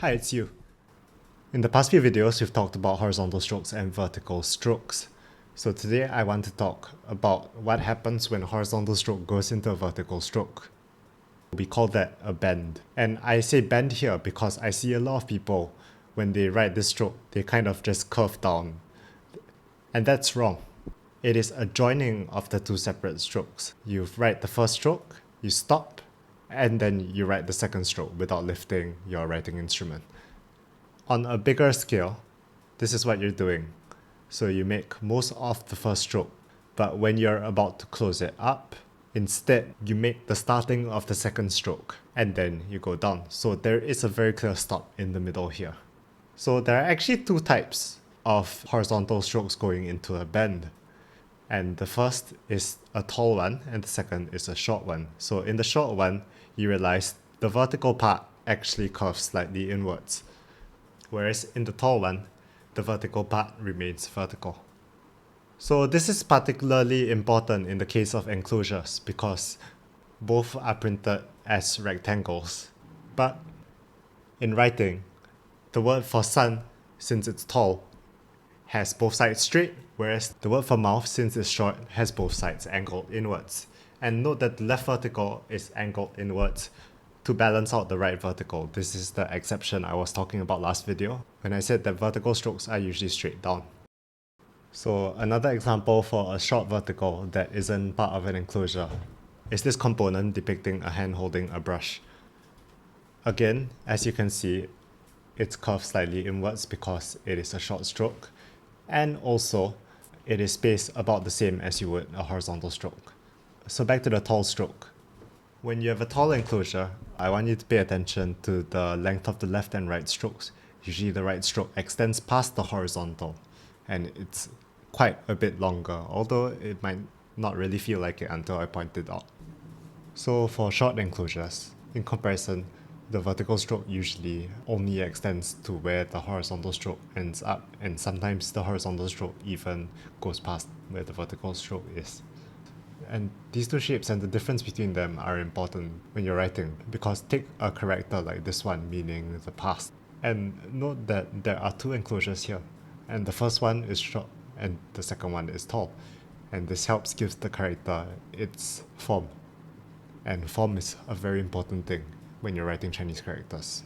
Hi, it's Yuuu. In the past few videos, we've talked about horizontal strokes and vertical strokes. So today I want to talk about what happens when a horizontal stroke goes into a vertical stroke. We call that a bend. And I say bend here because I see a lot of people, when they write this stroke, they kind of just curve down. And that's wrong. It is a joining of the two separate strokes. You write the first stroke, you stop, and then you write the second stroke without lifting your writing instrument. On a bigger scale, this is what you're doing. So you make most of the first stroke, but when you're about to close it up, instead you make the starting of the second stroke, and then you go down. So there is a very clear stop in the middle here. So there are actually two types of horizontal strokes going into a bend. And the first is a tall one, and the second is a short one. So in the short one, you realize the vertical part actually curves slightly inwards, whereas in the tall one, the vertical part remains vertical. So this is particularly important in the case of enclosures because both are printed as rectangles. But in writing, the word for sun, since it's tall, has both sides straight, whereas the word for mouth, since it's short, has both sides angled inwards. And note that the left vertical is angled inwards to balance out the right vertical. This is the exception I was talking about last video, when I said that vertical strokes are usually straight down. So another example for a short vertical that isn't part of an enclosure is this component depicting a hand holding a brush. Again, as you can see, it's curved slightly inwards because it is a short stroke, and also it is spaced about the same as you would a horizontal stroke. So back to the tall stroke. When you have a tall enclosure, I want you to pay attention to the length of the left and right strokes. Usually the right stroke extends past the horizontal, and it's quite a bit longer, although it might not really feel like it until I point it out. So for short enclosures, in comparison, the vertical stroke usually only extends to where the horizontal stroke ends up, and sometimes the horizontal stroke even goes past where the vertical stroke is. And these two shapes and the difference between them are important when you're writing, because take a character like this one, meaning the past, and note that there are two enclosures here, and the first one is short and the second one is tall, and this helps give the character its form. And form is a very important thing when you're writing Chinese characters.